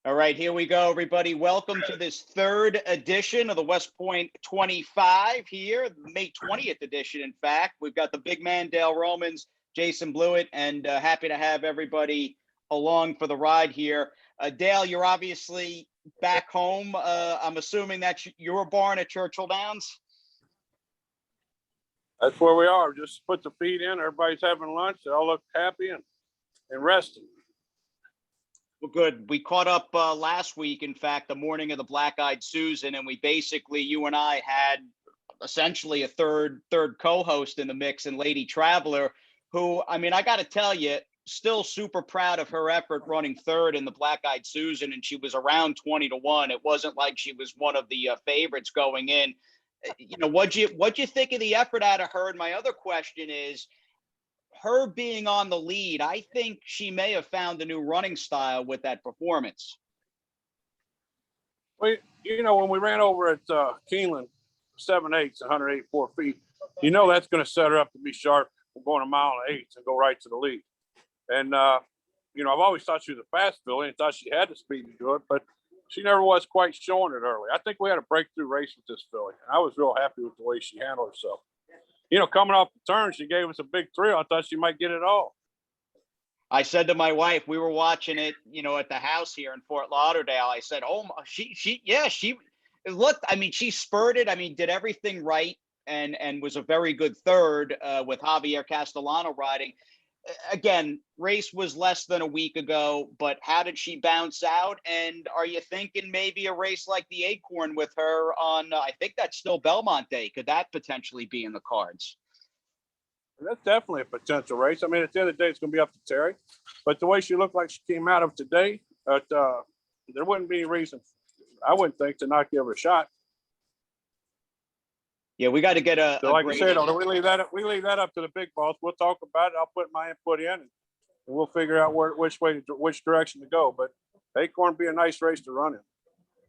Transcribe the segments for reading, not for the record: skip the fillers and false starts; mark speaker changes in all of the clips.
Speaker 1: All right, here we go, everybody. Welcome to this third edition of the West Point 25 here, May 20th edition, in fact. We've got the big man, Dale Romans, Jason Blewett, and happy to have everybody along for the ride here. Dale, you're obviously back home. I'm assuming that you were born at Churchill Downs?
Speaker 2: That's where we are. Just put the feet in. Everybody's having lunch. They all look happy and resting.
Speaker 1: Well, good. We caught up last week, in fact, the morning of the Black Eyed Susan, and we basically, you and I had essentially a third co-host in the mix, and Lady Traveler, who, I mean, I got to tell you, still super proud of her effort running third in the Black Eyed Susan, and she was around 20-1. It wasn't like she was one of the favorites going in. You know, what'd you think of the effort out of her? And my other question is, her being on the lead, I think she may have found a new running style with that performance.
Speaker 2: Well, you know, when we ran over at Keeneland, 7/8, 184 feet, you know that's going to set her up to be sharp. We're going a mile and 8 and go right to the lead. And, you know, I've always thought she was a fast filly and thought she had the speed to do it, but she never was quite showing it early. I think we had a breakthrough race with this filly. And I was real happy with the way she handled herself. You know, coming off the turn, she gave us a big thrill. I thought she might get it all.
Speaker 1: I said to my wife, we were watching it, you know, at the house here in Fort Lauderdale. I said, "Oh, she looked. I mean, she spurted. I mean, did everything right, and was a very good third with Javier Castellano riding." Again, race was less than a week ago, but how did she bounce out? And are you thinking maybe a race like the Acorn with her on, I think that's still Belmont Day? Could that potentially be in the cards?
Speaker 2: That's definitely a potential race. I mean, at the end of the day, it's going to be up to Terry. But the way she looked like she came out of today, there wouldn't be any reason, I wouldn't think, to not give her a shot.
Speaker 1: Yeah, we got to get
Speaker 2: so like I said, we leave that up to the big boss. We'll talk about it. I'll put my input in, and we'll figure out which direction to go. But Acorn be a nice race to run in.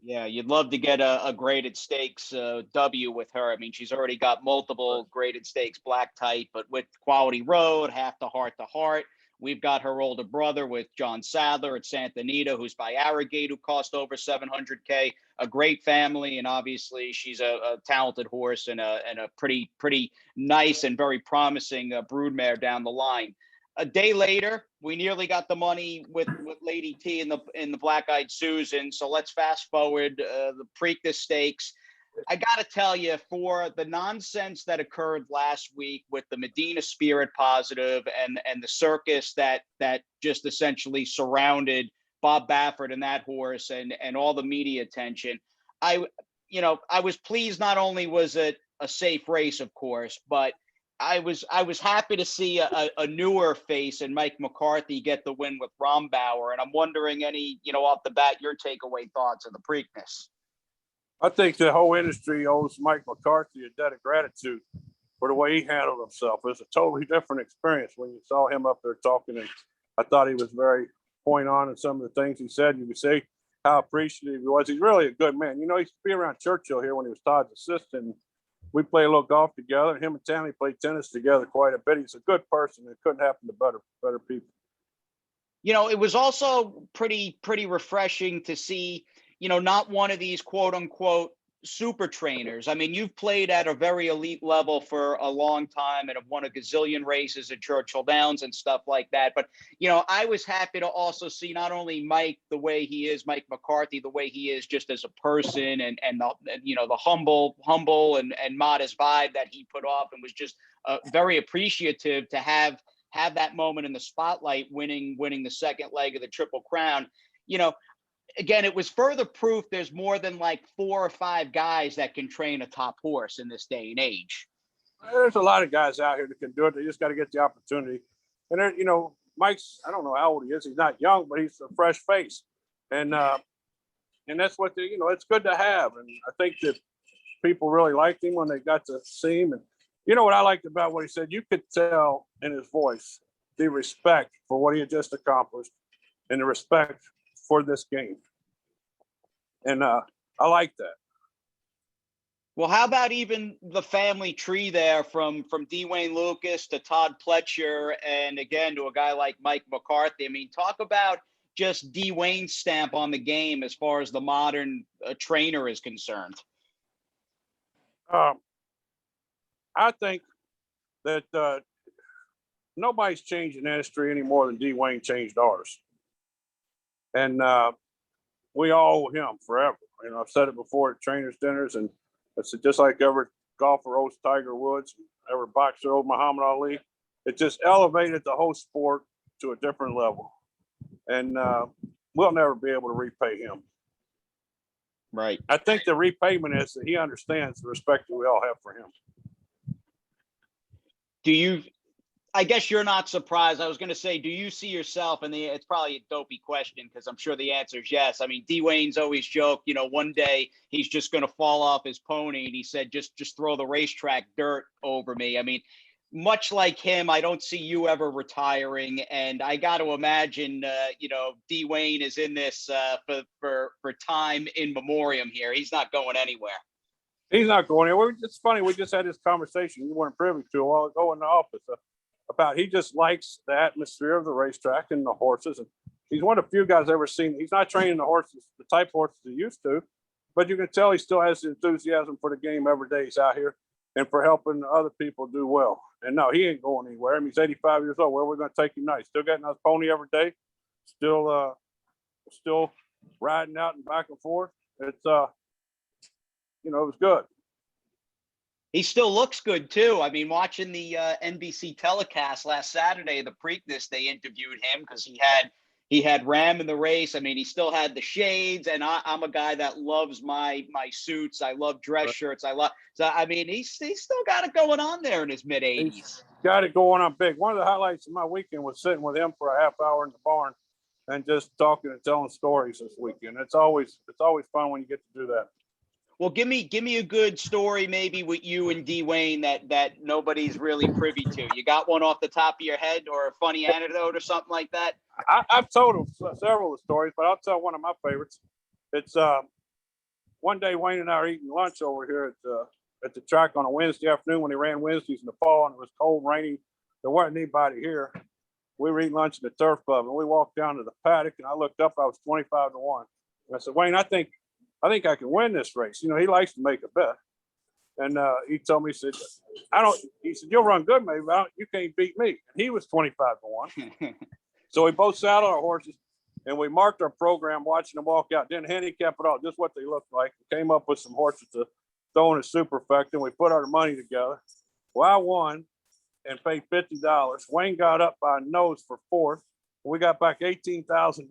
Speaker 1: Yeah, you'd love to get a graded stakes W with her. I mean, she's already got multiple graded stakes black type, but with Quality Road, Half to Heart. We've got her older brother with John Sadler at Santa Anita, who's by Arrogate, who cost over $700K. A great family, and obviously she's a talented horse and a pretty nice and very promising broodmare down the line. A day later, we nearly got the money with Lady T in the Black Eyed Susan. So let's fast forward the Preakness Stakes. I got to tell you, for the nonsense that occurred last week with the Medina Spirit positive and the circus that just essentially surrounded Bob Baffert and that horse and all the media attention, I was pleased. Not only was it a safe race, of course, but I was happy to see a newer face and Mike McCarthy get the win with Rombauer. And I'm wondering off the bat, your takeaway thoughts of the Preakness.
Speaker 2: I think the whole industry owes Mike McCarthy a debt of gratitude for the way he handled himself. It was a totally different experience when you saw him up there talking. And I thought he was very point on in some of the things he said. You could say how appreciative he was. He's really a good man. You know, he used to be around Churchill here when he was Todd's assistant. We play a little golf together. Him and Tammy played tennis together quite a bit. He's a good person. It couldn't happen to better people.
Speaker 1: You know, it was also pretty refreshing to see, not one of these quote unquote super trainers. I mean, you've played at a very elite level for a long time and have won a gazillion races at Churchill Downs and stuff like that. But, I was happy to also see not only Mike the way he is, Mike McCarthy, the way he is just as a person and the humble and modest vibe that he put off, and was just very appreciative to have that moment in the spotlight, winning the second leg of the Triple Crown. Again, it was further proof there's more than like 4 or 5 guys that can train a top horse in this day and age.
Speaker 2: There's a lot of guys out here that can do it. They just got to get the opportunity. And there, Mike's, I don't know how old he is. He's not young, but he's a fresh face. And that's what it's good to have. And I think that people really liked him when they got to see him. And you know what I liked about what he said? You could tell in his voice the respect for what he had just accomplished and the respect for this game. And I like that.
Speaker 1: Well, how about even the family tree there from D. Wayne Lucas to Todd Pletcher and again to a guy like Mike McCarthy? I mean, talk about, just D Wayne's stamp on the game as far as the modern trainer is concerned?
Speaker 2: Um, I think that nobody's changing industry any more than D Wayne changed ours, and we all owe him forever. You know, I've said it before at trainers' dinners, and it's just like every golfer owes Tiger Woods, every boxer owes Muhammad Ali. It just elevated the whole sport to a different level, and we'll never be able to repay him.
Speaker 1: Right.
Speaker 2: I think the repayment is that he understands the respect that we all have for him.
Speaker 1: Do you? I guess you're not surprised. I was going to say, do you see yourself? And it's probably a dopey question because I'm sure the answer is yes. I mean, D Wayne's always joked, you know, one day he's just going to fall off his pony, and he said, just throw the racetrack dirt over me. I mean, much like him, I don't see you ever retiring, and I got to imagine, you know, D Wayne is in this for time in memoriam here. He's not going anywhere.
Speaker 2: He's not going anywhere. It's funny. We just had this conversation you weren't privy to a while ago in the office about he just likes the atmosphere of the racetrack and the horses. And he's one of the few guys I've ever seen. He's not training the horses, the type of horses he used to, but you can tell he still has the enthusiasm for the game every day he's out here and for helping other people do well. And no, he ain't going anywhere. I mean, he's 85 years old. Where are we going to take him now? He's still getting on his pony every day. Still riding out and back and forth. It's, you know, it was good.
Speaker 1: He still looks good too. I mean, watching the NBC telecast last Saturday, the Preakness, they interviewed him because he had Ram in the race. I mean, he still had the shades, and I'm a guy that loves my suits. I love dress shirts. I mean, he's still got it going on there in his mid-80s.
Speaker 2: He's got it going on big. One of the highlights of my weekend was sitting with him for a half hour in the barn and just talking and telling stories this weekend. It's always fun when you get to do that.
Speaker 1: Well, give me a good story, maybe with you and D Wayne that nobody's really privy to. You got one off the top of your head, or a funny anecdote, or something like that?
Speaker 2: I've told him several of the stories, but I'll tell one of my favorites. It's one day Wayne and I are eating lunch over here at the track on a Wednesday afternoon when he ran Wednesdays in the fall and it was cold, rainy. There wasn't anybody here. We were eating lunch in the turf club, and we walked down to the paddock, and I looked up. I was 25-1. And I said, Wayne, I think I can win this race. You know, he likes to make a bet. And he told me, he said, you'll run good, maybe, but you can't beat me. And he was 25-1. So we both saddled our horses and we marked our program watching them walk out. Didn't handicap at all, just what they looked like. We came up with some horses to throw in a superfecta, and we put our money together. Well, I won and paid $50. Wayne got up by a nose for fourth. We got back $18,000.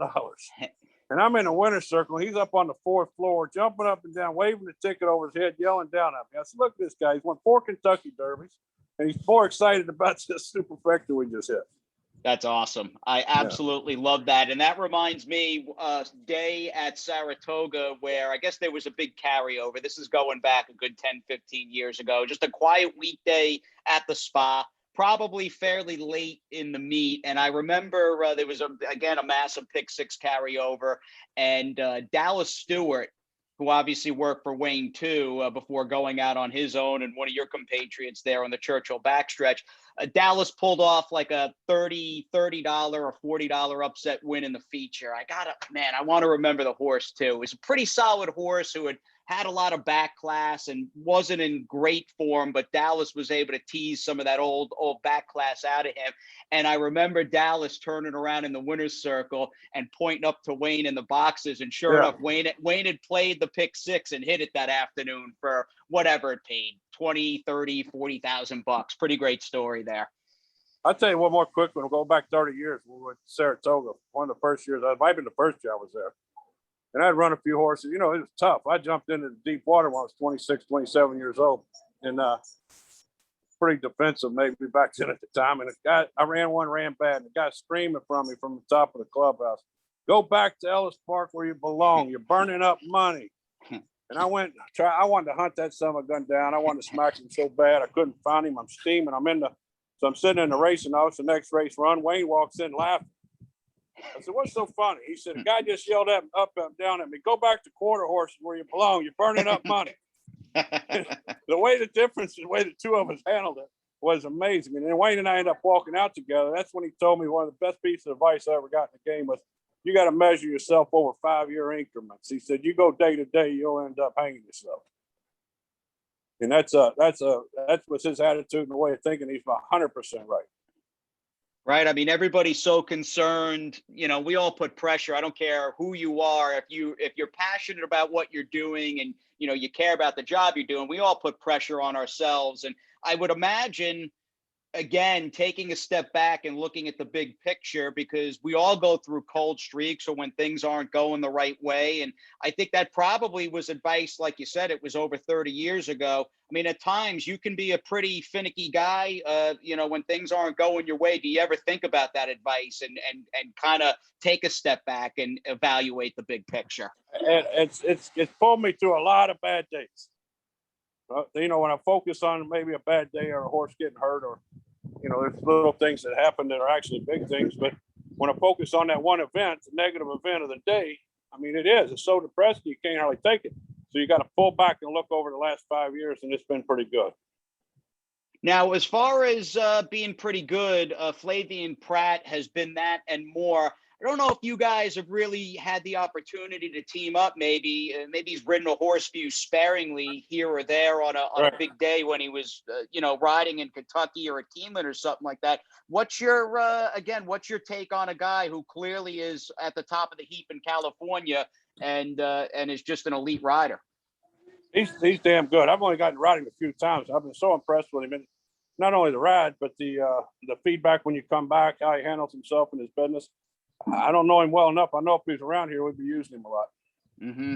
Speaker 2: And I'm in a winner's circle. He's up on the fourth floor, jumping up and down, waving the ticket over his head, yelling down at me. I said, look at this guy. He's won 4 Kentucky Derbies, and he's more excited about this superfecta we just hit.
Speaker 1: That's awesome. I absolutely love that. And that reminds me, day at Saratoga where I guess there was a big carryover. This is going back a good 10, 15 years ago. Just a quiet weekday at the spa, probably fairly late in the meet. And I remember there was, a massive pick 6 carryover. And Dallas Stewart, who obviously worked for Wayne too, before going out on his own, and one of your compatriots there on the Churchill backstretch. Dallas pulled off like a $30 or $40 upset win in the feature. I want to remember the horse too. It was a pretty solid horse who had a lot of back class and wasn't in great form, but Dallas was able to tease some of that old back class out of him. And I remember Dallas turning around in the winner's circle and pointing up to Wayne in the boxes. And sure enough, Wayne had played the pick 6 and hit it that afternoon for whatever it paid, 20, 30, 40,000 bucks. Pretty great story there.
Speaker 2: I'll tell you one more quick one. We'll go back 30 years. We were at Saratoga, one of the first years. It might have been the first year I was there. And I'd run a few horses. You know, it was tough. I jumped into the deep water when I was 26, 27 years old. And pretty defensive maybe back then at the time. And I ran bad. And the guy screaming from me from the top of the clubhouse, go back to Ellis Park where you belong. You're burning up money. And I wanted to hunt that son of a gun down. I wanted to smack him so bad. I couldn't find him. I'm steaming. So I'm sitting in the racing office. The next race run, Wayne walks in laughing. I said, what's so funny? He said, a guy just yelled up and down at me, go back to quarter horses where you belong. You're burning up money. The way the two of us handled it was amazing. And then Wayne and I ended up walking out together. That's when he told me one of the best pieces of advice I ever got in the game was, you got to measure yourself over 5-year increments. He said, you go day to day, you'll end up hanging yourself. And that's what's his attitude and the way of thinking. He's 100% right.
Speaker 1: Right. I mean, everybody's so concerned. You know, we all put pressure. I don't care who you are. If you're passionate about what you're doing and, you know, you care about the job you're doing, we all put pressure on ourselves. And I would imagine, again, taking a step back and looking at the big picture, because we all go through cold streaks or when things aren't going the right way. And I think that probably was advice, like you said, it was over 30 years ago. I mean, at times you can be a pretty finicky guy, you know, when things aren't going your way. Do you ever think about that advice and kind of take a step back and evaluate the big picture?
Speaker 2: And it's pulled me through a lot of bad days. You know, when I focus on maybe a bad day or a horse getting hurt, or, you know, there's little things that happen that are actually big things. But when I focus on that one event, the negative event of the day, I mean, it's so depressing, you can't hardly take it. So you got to pull back and look over the last 5 years, and it's been pretty good.
Speaker 1: Now, as far as being pretty good, Flavien Prat has been that and more. I don't know if you guys have really had the opportunity to team up. Maybe he's ridden a horse for you sparingly here or there on a big day when he was, you know, riding in Kentucky or at Keeneland or something like that. What's your take on a guy who clearly is at the top of the heap in California and is just an elite rider?
Speaker 2: He's damn good. I've only gotten riding a few times. I've been so impressed with him, and not only the ride, but the feedback when you come back, how he handles himself in his business. I don't know him well enough. I know if he was around here, we'd be using him a lot.
Speaker 1: Mm-hmm.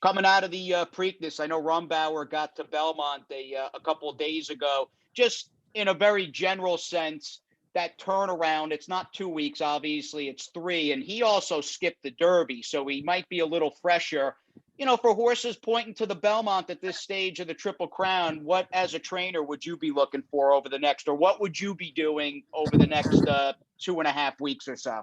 Speaker 1: Coming out of the Preakness, I know Rumbauer got to Belmont a couple of days ago. Just in a very general sense, that turnaround, it's not 2 weeks, obviously, it's 3. And he also skipped the Derby, so he might be a little fresher. You know, for horses pointing to the Belmont at this stage of the Triple Crown, what as a trainer would you be looking for over the next, or what would you be doing over the next 2.5 weeks or so?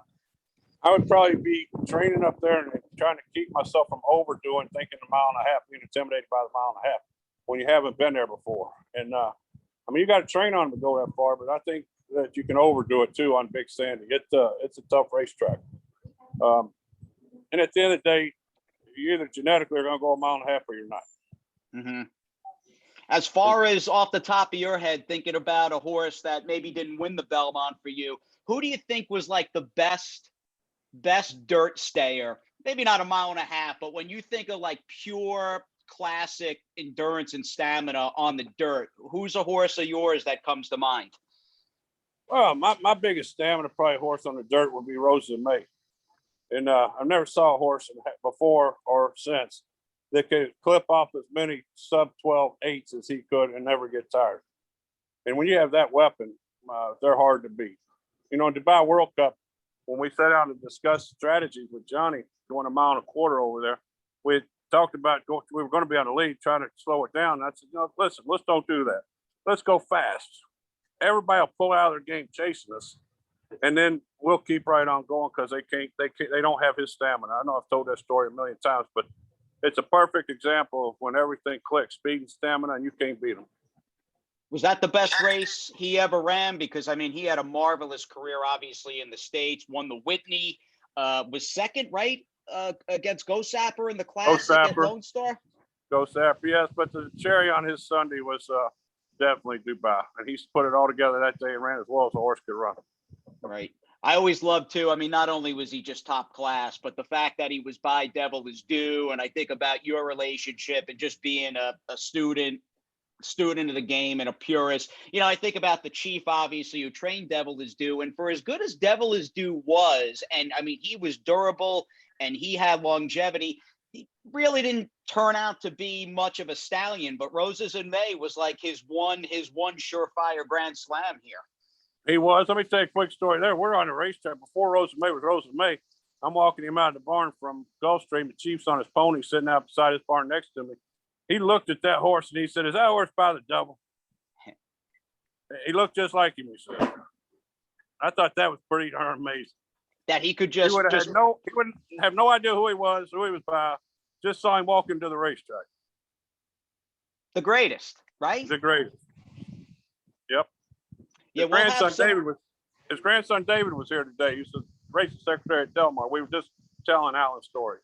Speaker 2: I would probably be training up there and trying to keep myself from overdoing, thinking a mile and a half, being intimidated by the mile and a half when you haven't been there before. And I mean, you got to train on them to go that far, but I think that you can overdo it too on Big Sandy. It's a tough racetrack. And at the end of the day, you either genetically are going to go a mile and a half or you're not.
Speaker 1: Mm-hmm. As far as off the top of your head, thinking about a horse that maybe didn't win the Belmont for you, who do you think was like the best dirt stayer? Maybe not a mile and a half, but when you think of like pure classic endurance and stamina on the dirt, who's a horse of yours that comes to mind?
Speaker 2: Well, my biggest stamina probably horse on the dirt would be Roses of May. And I've never saw a horse before or since that could clip off as many sub 12 8s as he could and never get tired. And when you have that weapon, they're hard to beat. You know, in Dubai World Cup, when we sat down to discuss strategies with Johnny going a mile and a quarter over there, we talked about we were going to be on the lead, trying to slow it down. And I said, no, listen, let's don't do that. Let's go fast. Everybody will pull out of their game chasing us, and then we'll keep right on going because they don't have his stamina. I know I've told that story a million times, but it's a perfect example of when everything clicks, speed and stamina, and you can't beat them.
Speaker 1: Was that the best race he ever ran? Because, I mean, he had a marvelous career, obviously, in the States, won the Whitney, was second, right, against Gosapper in the Classic at Lone Star?
Speaker 2: Gosapper, yes, but the cherry on his Sunday was definitely Dubai. And he's put it all together that day and ran as well as a horse could run.
Speaker 1: Right. I always loved, too. I mean, not only was he just top class, but the fact that he was by Devil is Due. And I think about your relationship and just being a student of the game and a purist. You know, I think about the Chief, obviously, who trained Devil is Due. And for as good as Devil is Due was, and I mean, he was durable and he had longevity, he really didn't turn out to be much of a stallion. But Roses in May was like his one surefire Grand Slam here.
Speaker 2: He was. Let me tell you a quick story there. We're on the racetrack before Roses May was Roses May. I'm walking him out of the barn from Gulfstream. The Chief's on his pony sitting out beside his barn next to me. He looked at that horse and he said, "Is that horse by the double?" He looked just like him, he said. I thought that was pretty darn amazing.
Speaker 1: That he could he wouldn't
Speaker 2: have no idea who he was by. Just saw him walk into the racetrack.
Speaker 1: The greatest, right?
Speaker 2: The greatest. Yep.
Speaker 1: Yeah,
Speaker 2: his grandson David was here today. He said racing secretary at Del Mar. We were just telling Alan stories.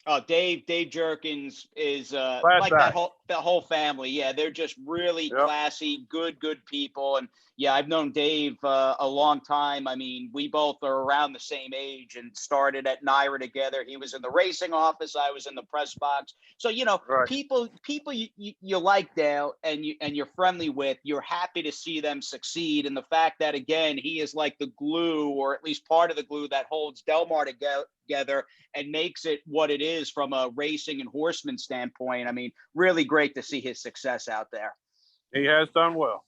Speaker 1: Oh, Dave Jerkins is
Speaker 2: Class
Speaker 1: like
Speaker 2: act.
Speaker 1: that whole family. Yeah, they're just really
Speaker 2: Yep.
Speaker 1: classy, good people. And yeah, I've known Dave a long time. I mean, we both are around the same age and started at NYRA together. He was in the racing office, I was in the press box. So, you know,
Speaker 2: Right.
Speaker 1: people you like, Dale, and you're friendly with, you're happy to see them succeed. And the fact that, again, he is like the glue, or at least part of the glue that holds Del Mar together and makes it what it is from a racing and horseman standpoint. I mean, really great to see his success out there.
Speaker 2: He has done well.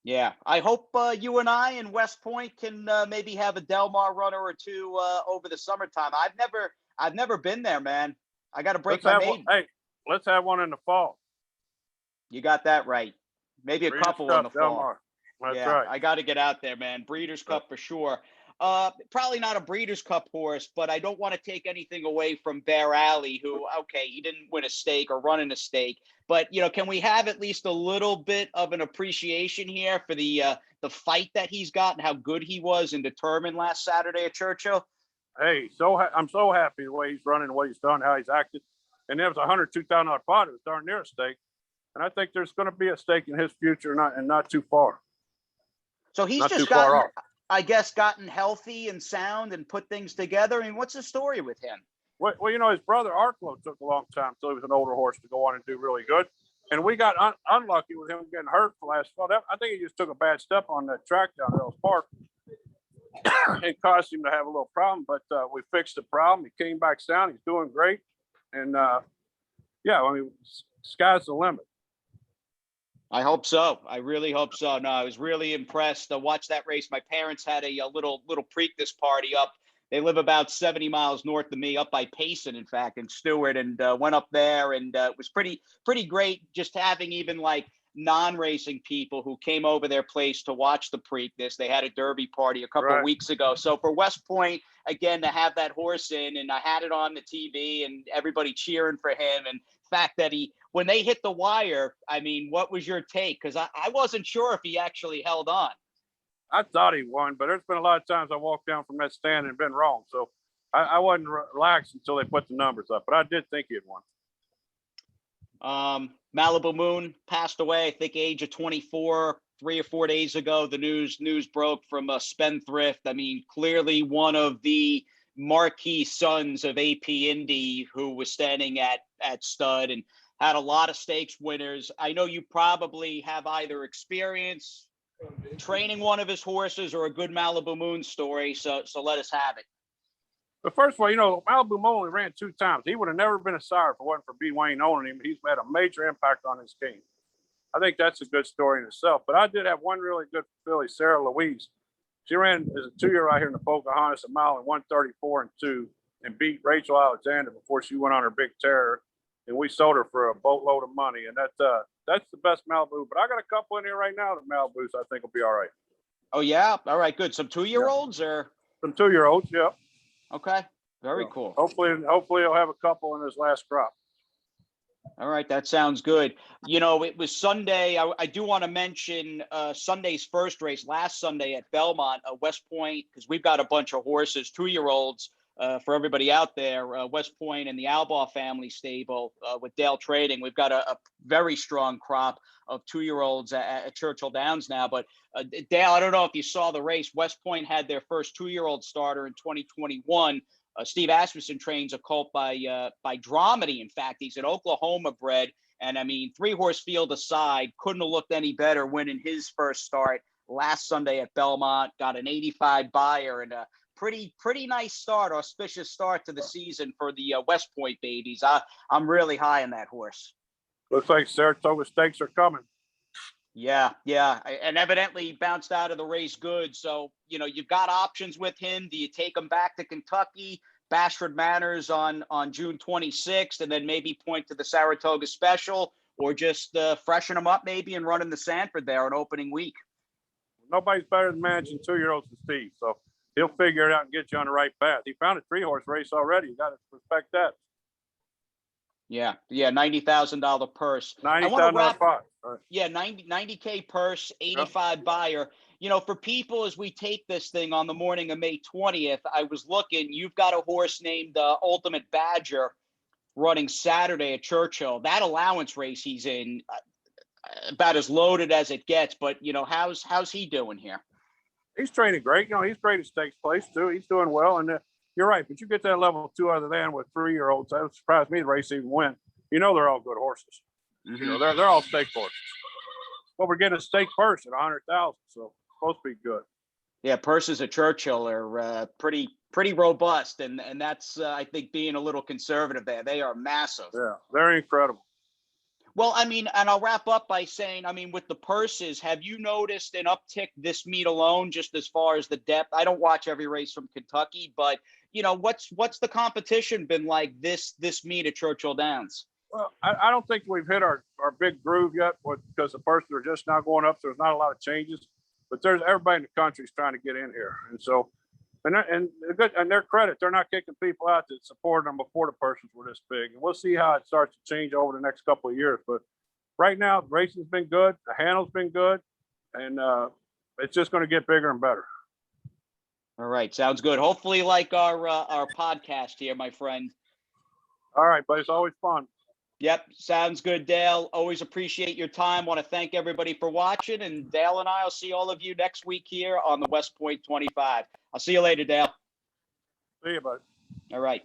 Speaker 1: Yeah, I hope you and I and West Point can maybe have a Del Mar runner or two over the summertime. I've never been there, man. I got to break my maiden.
Speaker 2: Hey, let's have one in the fall.
Speaker 1: You got that right. Maybe a
Speaker 2: Breeders'
Speaker 1: couple
Speaker 2: Cup,
Speaker 1: in the
Speaker 2: Del
Speaker 1: fall.
Speaker 2: Mar. That's
Speaker 1: Yeah,
Speaker 2: right.
Speaker 1: I got to get out there, man. Breeders' Cup for sure. Probably not a Breeders' Cup horse, but I don't want to take anything away from Bear Alley, who, okay, he didn't win a stake or run in a stake, but you know, can we have at least a little bit of an appreciation here for the fight that he's got and how good he was and determined last Saturday at Churchill?
Speaker 2: Hey, I'm so happy the way he's running, the way he's done, how he's acted. And there was a $102,000 pot. It was darn near a stake. And I think there's going to be a stake in his future, not too far.
Speaker 1: So he's
Speaker 2: Not
Speaker 1: just
Speaker 2: too far
Speaker 1: gotten,
Speaker 2: off.
Speaker 1: I guess, gotten healthy and sound and put things together. I mean, what's the story with him?
Speaker 2: Well, you know, his brother Arklow took a long time until he was an older horse to go on and do really good. And we got unlucky with him getting hurt for last fall. I think he just took a bad step on that track down at Ellis Park. It caused him to have a little problem, but we fixed the problem. He came back sound. He's doing great. And yeah, I mean, sky's the limit.
Speaker 1: I hope so. I really hope so. No, I was really impressed to watch that race. My parents had a little Preakness party up. They live about 70 miles north of me, up by Payson, in fact, in Stewart, and went up there, and it was pretty great just having even like non-racing people who came over their place to watch the Preakness. They had a derby party a couple of weeks ago. So for West Point, again, to have that horse in, and I had it on the TV and everybody cheering for him, and the fact that when they hit the wire, I mean, what was your take? Because I wasn't sure if he actually held on.
Speaker 2: I thought he won, but there's been a lot of times I walked down from that stand and been wrong. So I wasn't relaxed until they put the numbers up, but I did think he had won.
Speaker 1: Malibu Moon passed away, I think, age of 24, 3 or 4 days ago. The news broke from a spendthrift. I mean, clearly one of the marquee sons of AP Indy, who was standing at stud and had a lot of stakes winners. I know you probably have either experience training one of his horses or a good Malibu Moon story. So let us have it.
Speaker 2: But first of all, you know, Malibu Moon only ran 2 times. He would have never been a sire if it wasn't for B. Wayne owning him. He's had a major impact on his game. I think that's a good story in itself. But I did have one really good filly, Sarah Louise. She ran as a 2-year out here in the Pocahontas, a mile in 1:34.2, and beat Rachel Alexander before she went on her big tear. And we sold her for a boatload of money. And that's the best Malibu. But I got a couple in here right now that Malibus I think will be all right.
Speaker 1: Oh, yeah? All right, good. Some 2-year-olds or?
Speaker 2: Some 2-year-olds, yeah.
Speaker 1: Okay, very cool.
Speaker 2: Hopefully he'll have a couple in his last crop.
Speaker 1: All right, that sounds good. You know, it was Sunday. I do want to mention Sunday's first race last Sunday at Belmont, West Point, because we've got a bunch of horses, 2-year-olds for everybody out there. West Point and the Albaugh family stable with Dale Trading. We've got a very strong crop of 2-year-olds at Churchill Downs now. But Dale, I don't know if you saw the race. West Point had their first 2-year-old starter in 2021. Steve Asmussen trains a colt by Dramedy. In fact, he's an Oklahoma bred. And I mean, 3-horse field aside, couldn't have looked any better winning his first start last Sunday at Belmont. Got an 85 buyer and a pretty nice start, auspicious start to the season for the West Point babies. I'm really high on that horse.
Speaker 2: Looks like Saratoga Stakes are coming.
Speaker 1: Yeah. And evidently bounced out of the race good. So, you know, you've got options with him. Do you take him back to Kentucky, Bashford Manors on June 26th, and then maybe point to the Saratoga Special, or just freshen him up maybe and run in the Sanford there on opening week?
Speaker 2: Nobody's better than managing 2-year-olds than Steve. So he'll figure it out and get you on the right path. He found a 3-horse race already. You got to respect that.
Speaker 1: Yeah, $90,000 purse.
Speaker 2: $90,000 pot.
Speaker 1: Right. Yeah, 90K purse, 85 buyer. for people as we tape this thing on the morning of May 20th, I was looking, you've got a horse named Ultimate Badger running Saturday at Churchill. That allowance race he's in, about as loaded as it gets. But, how's he doing here?
Speaker 2: He's training great. He's great at stakes place too. He's doing well. And you're right. But you get that level 2 other than with 3-year-olds. That would surprise me the race even win. They're all good horses. They're all stake horses. But we're getting a stake purse at 100,000. So supposed to be good.
Speaker 1: Yeah, purses at Churchill are pretty robust, and that's I think being a little conservative there. They are massive.
Speaker 2: Yeah, they're incredible.
Speaker 1: Well, and I'll wrap up by saying, with the purses, have you noticed an uptick this meet alone, just as far as the depth? I don't watch every race from Kentucky, but what's the competition been like this meet at Churchill Downs?
Speaker 2: Well, I don't think we've hit our big groove yet, because the purses are just now going up. So there's not a lot of changes, but there's everybody in the country is trying to get in here, and so. And their credit, they're not kicking people out that supported them before the purses were this big. And we'll see how it starts to change over the next couple of years. But right now, the racing's been good, the handle's been good, and it's just going to get bigger and better.
Speaker 1: All right, sounds good. Hopefully, like our podcast here, my friend.
Speaker 2: All right, but it's always fun.
Speaker 1: Yep, sounds good, Dale. Always appreciate your time. Want to thank everybody for watching, and Dale and I will see all of you next week here on the West Point 25. I'll see you later, Dale.
Speaker 2: See you, bud.
Speaker 1: All right.